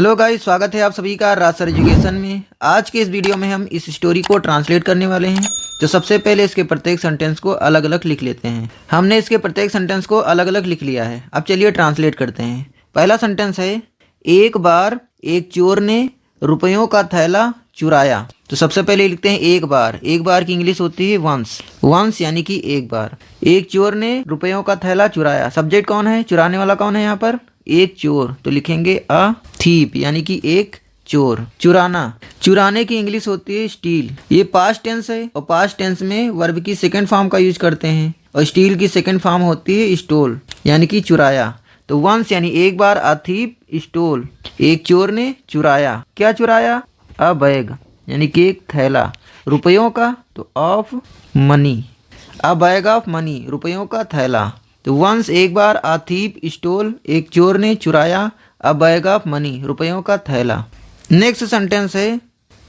Hello guys, स्वागत है आप सभी का राज सर एजुकेशन में। आज के इस वीडियो में हम इस स्टोरी को ट्रांसलेट करने वाले हैं। तो सबसे पहले इसके प्रत्येक सेंटेंस को अलग अलग लिख लेते हैं। हमने इसके प्रत्येक सेंटेंस को अलग अलग लिख लिया है। अब चलिए ट्रांसलेट करते हैं। पहला सेंटेंस है, एक बार एक चोर ने रुपयों का थैला चुराया। तो सबसे पहले लिखते हैं एक बार। एक बार की इंग्लिश होती है वंस। वंस यानी कि एक बार। एक चोर ने रुपयों का थैला चुराया। सब्जेक्ट कौन है, चुराने वाला कौन है यहाँ पर? एक चोर। तो लिखेंगे अ थीप यानी कि एक चोर। चुराना, चुराने की इंग्लिश होती है स्टील। ये पास्ट टेंस है और पास्ट टेंस में वर्ब की सेकंड फॉर्म का यूज करते हैं और स्टील की सेकंड फॉर्म होती है स्टोल यानी कि चुराया। तो वंस यानी एक बार, अ थीप स्टोल एक चोर ने चुराया। क्या चुराया? अ बैग यानी कि एक थैला रुपयों का, तो of money. A bag of money रुपयों का थैला। तो वंस एक बार, अ थीप स्टोल एक चोर ने चुराया अ बैग ऑफ मनी रुपयों का थैला। नेक्स्ट सेंटेंस है,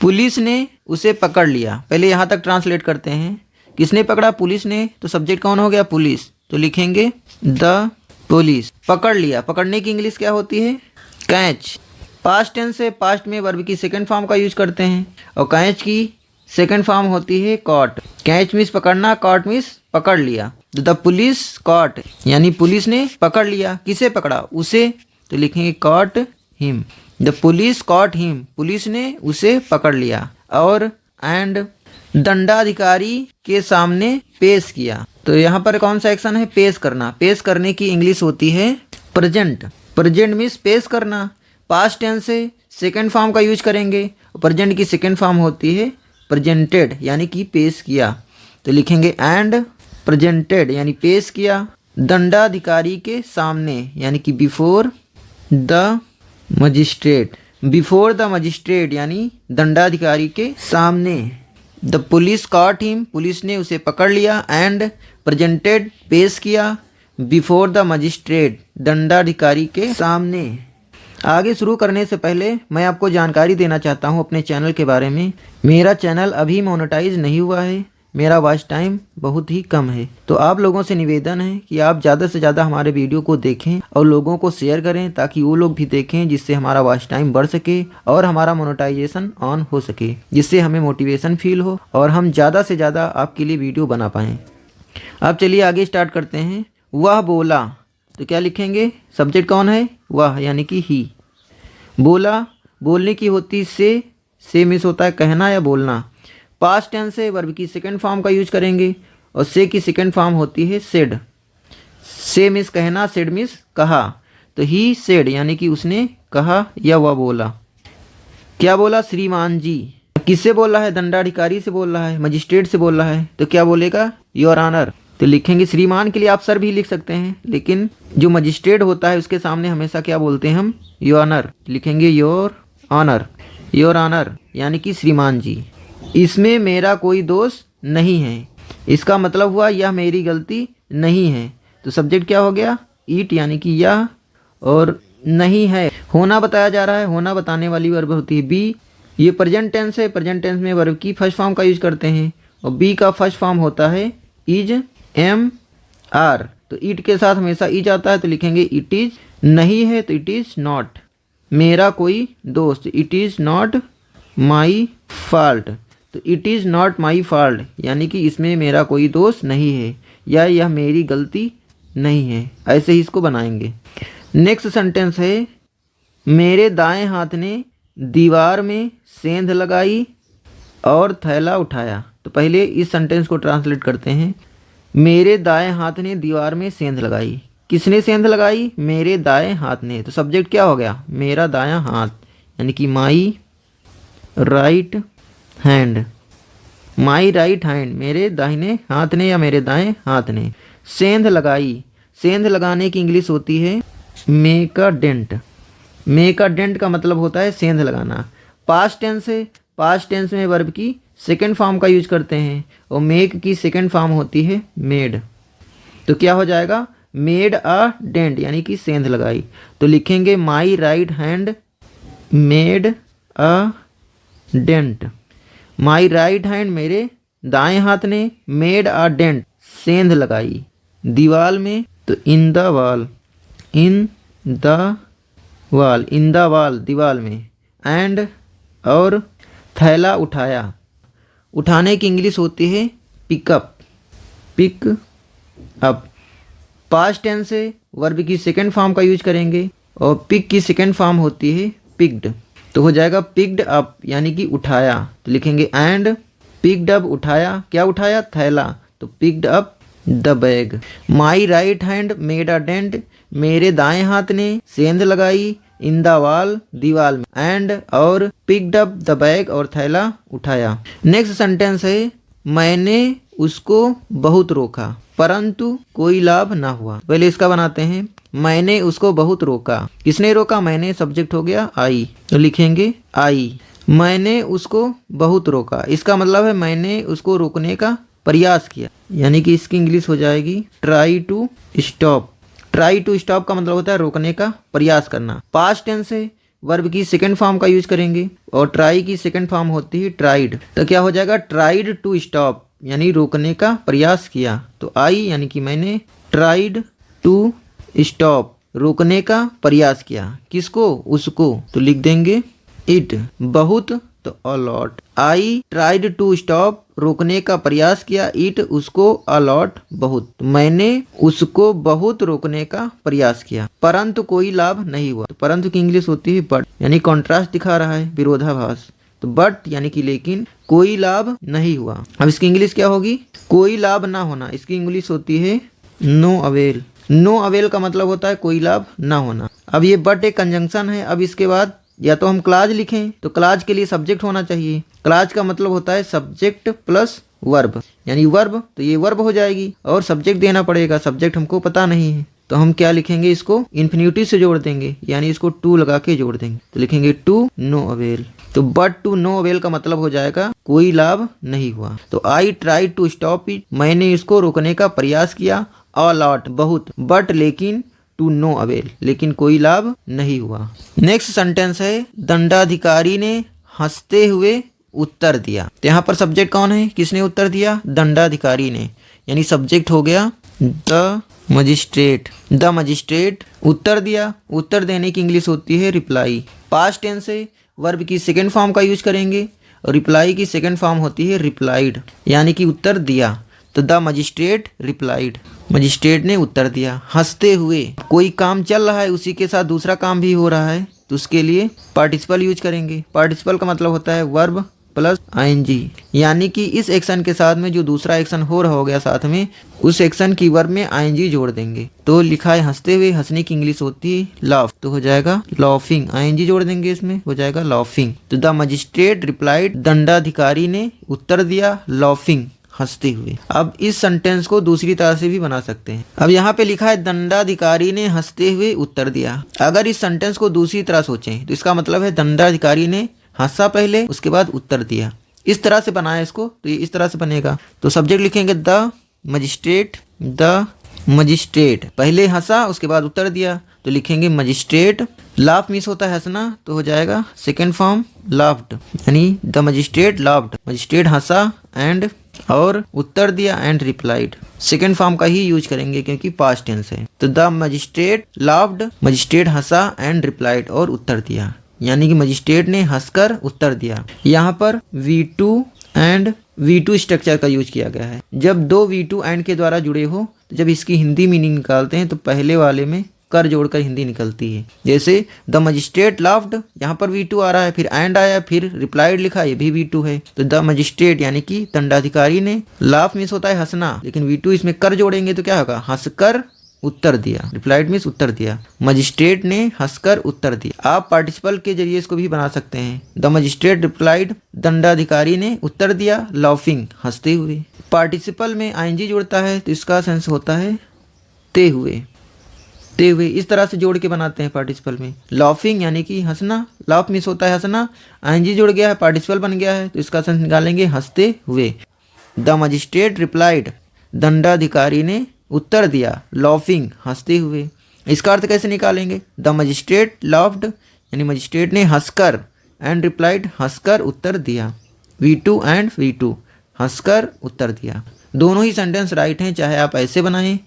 पुलिस ने उसे पकड़ लिया। पहले यहाँ तक ट्रांसलेट करते हैं। किसने पकड़ा? पुलिस ने। तो सब्जेक्ट कौन हो गया? पुलिस। तो लिखेंगे द पुलिस। पकड़ लिया, पकड़ने की इंग्लिश क्या होती है? कैच। पास्ट टेंस है, पास्ट में वर्ब की सेकंड फॉर्म का यूज करते हैं और कैच की सेकंड फॉर्म होती है कॉट। कैच मीन्स पकड़ना, कॉट मीन्स पकड़ लिया। तो द पुलिस कॉट यानी पुलिस ने पकड़ लिया। किसे पकड़ा? उसे। तो लिखेंगे cot him. The police cot him police ने उसे पकड़ लिया। और एंड दंडाधिकारी के सामने पेश किया। तो यहाँ पर कौन सा एक्शन है? पेश करना। पेश करने की इंग्लिश होती है प्रेजेंट। प्रेजेंट मीन्स पेश करना। पास्ट टेंस से सेकेंड फॉर्म का यूज करेंगे। प्रेजेंट की सेकेंड फॉर्म होती है प्रेजेंटेड यानी कि पेश किया। तो लिखेंगे एंड प्रेजेंटेड यानी पेश किया दंडाधिकारी के सामने यानी कि before the magistrate. Before the magistrate यानी दंडाधिकारी के सामने। The police cot him police ने उसे पकड़ लिया। एंड प्रेजेंटेड पेश किया बिफोर द मजिस्ट्रेट दंडाधिकारी के सामने। आगे शुरू करने से पहले मैं आपको जानकारी देना चाहता हूं अपने चैनल के बारे में। मेरा चैनल अभी मोनेटाइज नहीं हुआ है। मेरा वॉच टाइम बहुत ही कम है। तो आप लोगों से निवेदन है कि आप ज़्यादा से ज़्यादा हमारे वीडियो को देखें और लोगों को शेयर करें ताकि वो लोग भी देखें, जिससे हमारा वॉच टाइम बढ़ सके और हमारा मोनेटाइजेशन ऑन हो सके, जिससे हमें मोटिवेशन फील हो और हम ज़्यादा से ज़्यादा आपके लिए वीडियो बना पाएँ। अब चलिए आगे स्टार्ट करते हैं। वह बोला, तो क्या लिखेंगे? सब्जेक्ट कौन है? वह यानी कि ही। बोला, बोलने की होती से मिस होता है कहना या बोलना। पास्ट टेंस से वर्ब की सेकंड फॉर्म का यूज करेंगे और से की सेकंड फॉर्म होती है सेड। से मिस कहना, सेड मिस कहा। तो ही सेड यानी कि उसने कहा या वह बोला। क्या बोला? श्रीमान जी। किससे बोल रहा है? दंडाधिकारी से बोल रहा है, मजिस्ट्रेट से बोल रहा है। तो क्या बोलेगा? Your honour. तो लिखेंगे श्रीमान के लिए आप सर भी लिख सकते हैं, लेकिन जो मजिस्ट्रेट होता है उसके सामने हमेशा क्या बोलते हैं हम? Your honour. लिखेंगे योर ऑनर। योर ऑनर यानी कि श्रीमान जी। इसमें मेरा कोई दोष नहीं है। इसका मतलब हुआ यह मेरी गलती नहीं है। तो सब्जेक्ट क्या हो गया? ईट यानी कि यह, और नहीं है होना बताया जा रहा है। होना बताने वाली वर्ब होती है बी। ये प्रेजेंट टेंस है। प्रेजेंट टेंस में वर्ब की फर्स्ट फॉर्म का यूज करते हैं और बी का फर्स्ट फॉर्म होता है इज, एम, आर। तो ईट के साथ हमेशा इज आता है। तो लिखेंगे इट इज। नहीं है तो इट इज नॉट। मेरा कोई दोस्त, it is not my fault. तो it is not my fault यानी कि इसमें मेरा कोई दोष नहीं है या यह मेरी गलती नहीं है। ऐसे ही इसको बनाएंगे। नेक्स्ट सेंटेंस है, मेरे दाएं हाथ ने दीवार में सेंध लगाई और थैला उठाया। तो पहले इस सेंटेंस को ट्रांसलेट करते हैं। मेरे दाएं हाथ ने दीवार में सेंध लगाई। किसने सेंध लगाई? मेरे दाएं हाथ ने। तो सब्जेक्ट क्या हो गया? मेरा दायां हाथ यानी कि माई राइट हैंड। माई राइट हैंड मेरे दाहिने हाथ ने या मेरे दाएं हाथ ने। सेंध लगाई, सेंध लगाने की इंग्लिश होती है make a dent. Make a dent का मतलब होता है सेंध लगाना। पास्ट टेंस है। पास्ट टेंस में वर्ब की सेकंड फॉर्म का यूज करते हैं और मेक की सेकंड फॉर्म होती है मेड। तो क्या हो जाएगा? मेड अ डेंट यानी कि सेंध लगाई। तो लिखेंगे my right hand made a dent. My right hand मेरे दाएं हाथ ने मेड अ डेंट सेंध लगाई दीवार में। तो in the wall, in the wall, in the wall दीवार में, एंड और थैला उठाया, उठाने की इंग्लिश होती है pickup, pick up. Past tense से वर्ब की सेकंड फॉर्म का यूज करेंगे और पिक की सेकंड फॉर्म होती है पिक्ड, तो हो जाएगा पिक्ड अप यानी कि उठाया, तो लिखेंगे एंड पिक्ड अप उठाया, क्या उठाया, थैला, तो picked up the bag. My right hand made a dent, मेरे दाएं हाथ ने सेंध लगाई, इन द वॉल दीवार में, एंड और पिक्ड अप द बैग और थैला उठाया। नेक्स्ट सेंटेंस है मैंने उसको बहुत रोका परंतु कोई लाभ ना हुआ। पहले इसका बनाते हैं, मैंने उसको बहुत रोका, किसने रोका, मैंने, सब्जेक्ट हो गया आई, तो लिखेंगे आई। मैंने उसको बहुत रोका, इसका मतलब है मैंने उसको रोकने का प्रयास किया, यानी कि इसकी इंग्लिश हो जाएगी try to stop. Try to stop का मतलब होता है रोकने का प्रयास करना। पास्ट टेंस से वर्ब की सेकंड फॉर्म का यूज करेंगे और ट्राई की सेकंड फॉर्म होती है ट्राइड, तो क्या हो जाएगा, ट्राइड टू स्टॉप यानी रोकने का प्रयास किया, तो आई यानी कि मैंने ट्राइड टू स्टॉप रोकने का प्रयास किया, किसको, उसको, तो लिख देंगे इट। बहुत तो a lot, I tried to stop रोकने का प्रयास किया, इट उसको, अलॉट बहुत, तो मैंने उसको बहुत रोकने का प्रयास किया परंतु कोई लाभ नहीं हुआ, तो परंतु की इंग्लिश होती है बट, यानी कॉन्ट्रास्ट दिखा रहा है, विरोधाभास, तो बट यानी कि लेकिन, कोई लाभ नहीं हुआ। अब इसकी इंग्लिश क्या होगी, कोई लाभ ना होना, इसकी इंग्लिश होती है नो अवेल। नो अवेल का मतलब होता है कोई लाभ ना होना। अब ये बट एक कंजंक्शन है, अब इसके बाद या तो हम क्लाज लिखें, तो क्लाज के लिए सब्जेक्ट होना चाहिए। क्लाज का मतलब होता है सब्जेक्ट प्लस वर्ब, यानी वर्ब, तो ये वर्ब हो जाएगी और सब्जेक्ट देना पड़ेगा, सब्जेक्ट हमको पता नहीं है, तो हम क्या लिखेंगे, इसको इन्फिनिटी से जोड़ देंगे, यानी इसको टू लगा के जोड़ देंगे, तो लिखेंगे टू नो अवेल। तो बट टू नो अवेल का मतलब हो जाएगा कोई लाभ नहीं हुआ। तो I try to stop it, मैंने इसको रोकने का प्रयास किया, अ लॉट बहुत, बट लेकिन, टू नो अवेल लेकिन कोई लाभ नहीं हुआ। नेक्स्ट सेंटेंस है दंडाधिकारी ने हंसते हुए उत्तर दिया, तो यहाँ पर सब्जेक्ट कौन है, किसने उत्तर दिया, दंडाधिकारी ने, यानी सब्जेक्ट हो गया द मजिस्ट्रेट। द मजिस्ट्रेट उत्तर दिया, उत्तर देने की इंग्लिश होती है रिप्लाई। पास्ट टेंस से वर्ब की सेकंड फॉर्म का यूज करेंगे और रिप्लाई की सेकंड फॉर्म होती है रिप्लाइड, यानी कि उत्तर दिया, तो द मजिस्ट्रेट रिप्लाइड, मजिस्ट्रेट ने उत्तर दिया। हंसते हुए, कोई काम चल रहा है उसी के साथ दूसरा काम भी हो रहा है, तो उसके लिए पार्टिसिपल यूज करेंगे। पार्टिसिपल का मतलब होता है वर्ब प्लस आईएनजी, यानी कि इस एक्शन के साथ में जो दूसरा एक्शन हो रहा हो गया साथ में, उस एक्शन की वर्ब में आईएनजी जोड़ देंगे, तो लिखा है हंसते हुए, हंसने की इंग्लिश होती है लाफ, तो हो जाएगा लॉफिंग, आईएनजी जोड़ देंगे इसमें, हो जाएगा लॉफिंग। तो द मजिस्ट्रेट रिप्लाइड, दंडाधिकारी ने उत्तर दिया, लॉफिंग हंसते हुए। अब इस सेंटेंस को दूसरी तरह से भी बना सकते हैं। अब यहाँ पे लिखा है दंडाधिकारी ने हंसते हुए उत्तर दिया। अगर इस सेंटेंस को दूसरी तरह सोचें तो इसका मतलब है दंडाधिकारी ने हंसा पहले, उसके बाद उत्तर दिया। इस तरह से बनाया इसको, तो ये इस तरह से बनेगा। तो सब्जेक्ट लिखेंगे द मजिस्ट्रेट, द मजिस्ट्रेट पहले हंसा उसके बाद उत्तर दिया, तो लिखेंगे मजिस्ट्रेट। लाफ मिस होता है हंसना, तो हो जाएगा सेकेंड फॉर्म लाफ्ड, यानी the magistrate laughed, magistrate Hansa and और उत्तर दिया एंड रिप्लाइड। सेकेंड फॉर्म का ही यूज करेंगे क्योंकि पास्ट टेंस है। तो the magistrate laughed, magistrate Hansa and replied और उत्तर दिया, यानी कि मजिस्ट्रेट ने हंसकर उत्तर दिया। यहाँ पर V2 एंड V2 स्ट्रक्चर का यूज किया गया है। जब दो V2 एंड के द्वारा जुड़े हो, तो जब इसकी हिंदी मीनिंग निकालते हैं तो पहले वाले में कर जोड़कर हिंदी निकलती है। जैसे द मजिस्ट्रेट लाफ्ड, यहाँ पर V2 आ रहा है, फिर एंड आया, फिर रिप्लाइड लिखा, ये भी V2 है। तो द मजिस्ट्रेट यानी कि दंडाधिकारी ने, लाफ मिस होता है हंसना, लेकिन V2 इसमें कर जोड़ेंगे तो क्या होगा, हंसकर उत्तर दिया, रिप्लाइड मीन्स उत्तर दिया, मजिस्ट्रेट ने हंसकर उत्तर दिया। आप पार्टिसिपल के जरिए इसको भी बना सकते हैं। द मजिस्ट्रेट रिप्लाइड, दंडाधिकारी ने उत्तर दिया, लाफिंग हंसते हुए। पार्टिसिपल में आईएनजी जुड़ता है तो इसका सेंस होता है ते हुए, ते हुए। इस तरह से जोड़ के बनाते हैं पार्टिसिपल में। लाफिंग यानी कि हंसना, लाफ मिस होता है हंसना, आईएनजी जुड़ गया है, पार्टिसिपल बन गया है, तो इसका सेंस निकालेंगे हंसते हुए। द मजिस्ट्रेट रिप्लाइड, दंडाधिकारी ने उत्तर दिया, लाफिंग हंसते हुए। इसका अर्थ कैसे निकालेंगे, द मजिस्ट्रेट लाफ्ड यानी मजिस्ट्रेट ने हंसकर, एंड रिप्लाइड हंसकर उत्तर दिया। V2 एंड V2 हंसकर उत्तर दिया। दोनों ही सेंटेंस राइट हैं, चाहे आप ऐसे बनाएं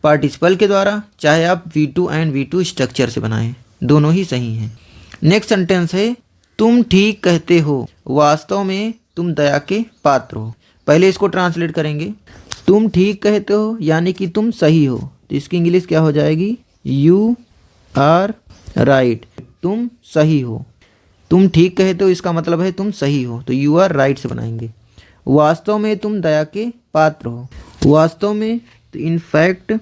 पार्टिसिपल के द्वारा, चाहे आप V2 एंड V2 स्ट्रक्चर से बनाएं। दोनों ही सही हैं। नेक्स्ट सेंटेंस है तुम ठीक कहते हो, वास्तव में तुम दया के पात्र हो। पहले इसको ट्रांसलेट करेंगे। तुम ठीक कहते हो यानी कि तुम सही हो, तो इसकी इंग्लिश क्या हो जाएगी? You are right. तुम सही हो, तुम ठीक कहते हो इसका मतलब है तुम सही हो, तो यू आर राइट से बनाएंगे। वास्तव में तुम दया के पात्र हो, वास्तव में, तो इनफैक्ट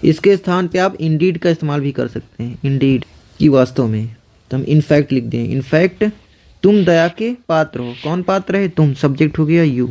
इसके स्थान पे आप इंडीड का इस्तेमाल भी कर सकते हैं। इंडीड की वास्तव में, तो हम इनफैक्ट लिख दें। इनफैक्ट तुम दया के पात्र हो। कौन पात्र है? तुम। सब्जेक्ट हो गया यू।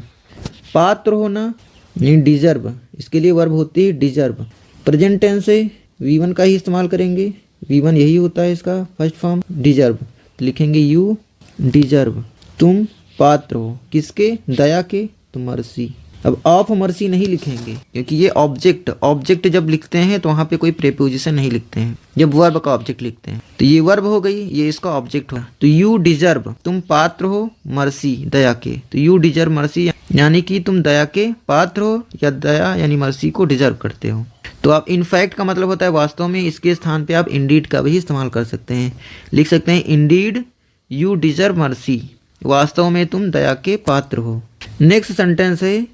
पात्र होना नहीं डिजर्व, इसके लिए वर्ब होती है डिजर्व। प्रेजेंट टेंस है, V1 का ही इस्तेमाल करेंगे। V1 यही होता है इसका फर्स्ट फॉर्म, डिजर्व। तो लिखेंगे यू डिजर्व, तुम पात्र हो किसके? दया के, तो मर्सी। अब ऑफ मर्सी नहीं लिखेंगे क्योंकि ये ऑब्जेक्ट जब लिखते हैं तो वहाँ पे कोई प्रीपोजिशन नहीं लिखते हैं, जब वर्ब का ऑब्जेक्ट लिखते हैं। तो ये वर्ब हो गई, ये इसका ऑब्जेक्ट हो। तो यू डिजर्व, तुम पात्र हो मर्सी, दया के। तो यू डिजर्व मर्सी यानी कि तुम दया के पात्र हो या दया यानी मर्सी को डिजर्व करते हो। तो आप इनफैक्ट का मतलब होता है वास्तव में, इसके स्थान पे आप इंडीड का भी इस्तेमाल कर सकते हैं। लिख सकते हैं इंडीड यू डिजर्व मर्सी, वास्तव में तुम दया के पात्र हो। नेक्स्ट सेंटेंस है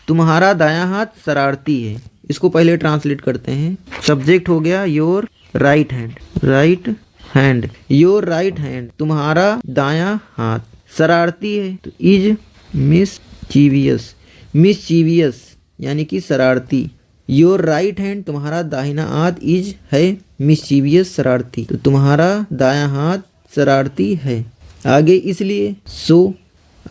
तुम्हारा दायां हाथ शरारती है। इसको पहले ट्रांसलेट करते हैं। सब्जेक्ट हो गया your right hand, right hand, your right hand, तुम्हारा दायां हाथ शरारती है, तो इज मिसचीवियस, मिसचीवियस यानी कि शरारती। योर राइट हैंड, तुम्हारा दाहिना हाथ, इज है मिसचीवियस शरारती, तो तुम्हारा दायां हाथ शरारती है। आगे इसलिए, सो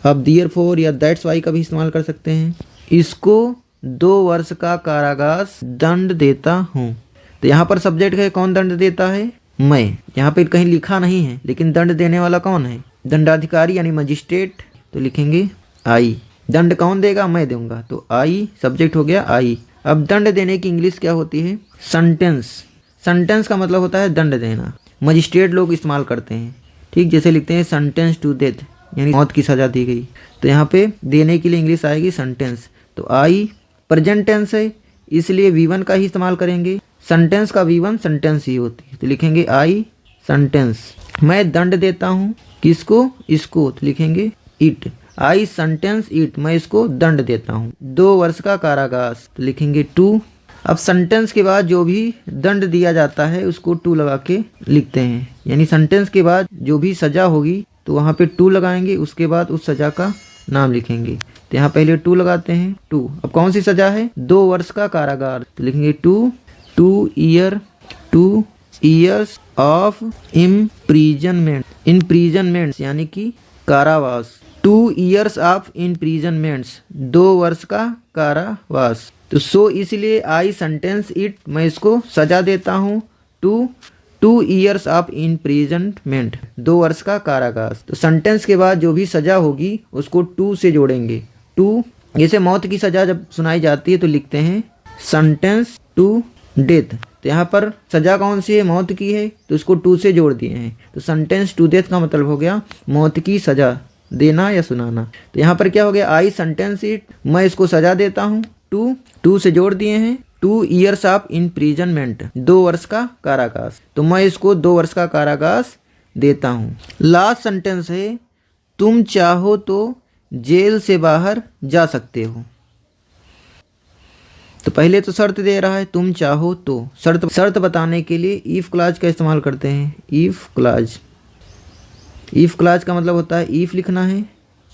आप देयरफॉर या दैट्स वाई का भी इस्तेमाल कर सकते हैं। इसको 2 वर्ष का कारावास दंड देता हूँ। तो यहाँ पर सब्जेक्ट है, कौन दंड देता है? मैं। यहाँ पे कहीं लिखा नहीं है, लेकिन दंड देने वाला कौन है? दंडाधिकारी यानी मजिस्ट्रेट, तो लिखेंगे आई। दंड कौन देगा? मैं दूंगा, तो आई सब्जेक्ट हो गया आई। अब दंड देने की इंग्लिश क्या होती है? सेंटेंस। सेंटेंस का मतलब होता है दंड देना, मजिस्ट्रेट लोग इस्तेमाल करते हैं। ठीक, जैसे लिखते हैं सेंटेंस टू डेथ यानी मौत की सजा दी गई, तो यहाँ पे देने के लिए इंग्लिश आएगी सेंटेंस। तो आई प्रेजेंट टेंस है, इसलिए V1 का ही इस्तेमाल करेंगे। सेंटेंस का V1 सेंटेंस ही होती है, तो लिखेंगे आई सेंटेंस। मैं दंड देता हूँ किसको? इसको, तो लिखेंगे इट। आई सेंटेंस इट, मैं इसको दंड देता हूँ 2 वर्ष का कारावास, तो लिखेंगे 2। अब सेंटेंस के बाद जो भी दंड दिया जाता है उसको 2 लगा के लिखते हैं, यानी सेंटेंस के बाद जो भी सजा होगी तो वहाँ पे 2 लगाएंगे, उसके बाद उस सजा का नाम लिखेंगे। तो यहाँ पहले 2 लगाते हैं, 2। अब कौन सी सजा है? 2 वर्ष का कारागार, तो लिखेंगे 2 ईयर्स ऑफ इम्प्रीजनमेंट, इम्प्रीजनमेंट यानी कि कारावास। 2 ईयर्स ऑफ इम्प्रीजनमेंट्स, 2 वर्ष का कारावास। तो सो इसलिए आई सेंटेंस इट, मैं इसको सजा देता हूँ 2 ईयर्स ऑफ इम्प्रीजनमेंट, 2 वर्ष का कारावास। तो सेंटेंस के बाद जो भी सजा होगी उसको 2 से जोड़ेंगे। 2 जैसे मौत की सजा जब सुनाई जाती है तो लिखते हैं सेंटेंस टू डेथ। तो यहाँ पर सजा कौन सी है? मौत की है, तो इसको 2 से जोड़ दिए हैं। तो सेंटेंस टू डेथ का मतलब हो गया मौत की सजा देना या सुनाना। तो यहाँ पर क्या हो गया? आई सेंटेंस इट, मैं इसको सजा देता हूँ 2 से जोड़ दिए हैं। 2 ईयर्स ऑफ इम्प्रीजनमेंट, 2 वर्ष का कारावास, तो मैं इसको 2 वर्ष का कारावास देता हूँ। लास्ट सेंटेंस है तुम चाहो तो जेल से बाहर जा सकते हो। तो पहले तो शर्त दे रहा है तुम चाहो तो, शर्त बताने के लिए इफ क्लॉज का इस्तेमाल करते हैं। इफ क्लॉज का मतलब होता है इफ लिखना है,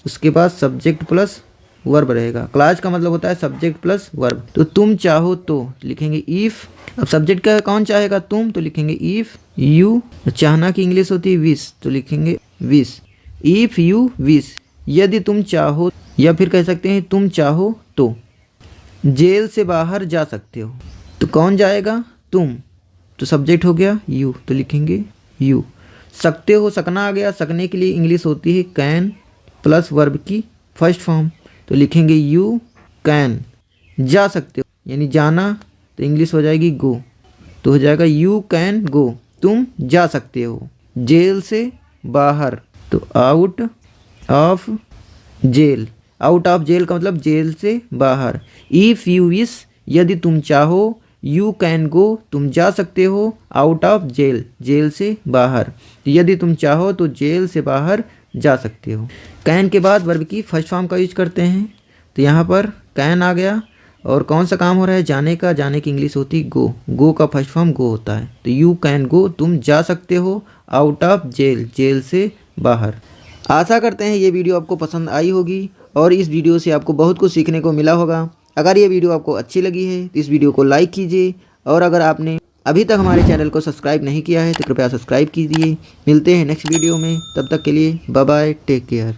उसके बाद सब्जेक्ट प्लस वर्ब रहेगा। क्लॉज का मतलब होता है सब्जेक्ट प्लस वर्ब। तो तुम चाहो तो लिखेंगे इफ। अब सब्जेक्ट का कौन चाहेगा? तुम, तो लिखेंगे इफ यू। चाहना की इंग्लिश होती है विश, तो लिखेंगे विश। इफ यू विश, यदि तुम चाहो, या फिर कह सकते हैं तुम चाहो तो जेल से बाहर जा सकते हो। तो कौन जाएगा? तुम, तो सब्जेक्ट हो गया यू, तो लिखेंगे यू। सकते हो, सकना आ गया, सकने के लिए इंग्लिश होती है कैन प्लस वर्ब की फर्स्ट फॉर्म, तो लिखेंगे यू कैन। जा सकते हो यानी जाना, तो इंग्लिश हो जाएगी गो, तो हो जाएगा यू कैन गो, तुम जा सकते हो जेल से बाहर, तो out of jail. Out of jail का मतलब जेल से बाहर। इफ़ यू विश, यदि तुम चाहो, यू कैन गो तुम जा सकते हो, आउट ऑफ जेल जेल से बाहर, यदि तुम चाहो तो जेल से बाहर जा सकते हो। कैन के बाद वर्ब की फर्स्ट फॉर्म का यूज करते हैं, तो यहाँ पर कैन आ गया और कौन सा काम हो रहा है, जाने का। जाने की इंग्लिश होती गो, गो का फर्स्ट फॉर्म गो होता है। तो यू कैन गो तुम जा सकते हो, आउट ऑफ जेल जेल से बाहर। आशा करते हैं ये वीडियो आपको पसंद आई होगी और इस वीडियो से आपको बहुत कुछ सीखने को मिला होगा। अगर ये वीडियो आपको अच्छी लगी है तो इस वीडियो को लाइक कीजिए और अगर आपने अभी तक हमारे चैनल को सब्सक्राइब नहीं किया है तो कृपया सब्सक्राइब कीजिए। मिलते हैं नेक्स्ट वीडियो में, तब तक के लिए बाय बाय, टेक केयर।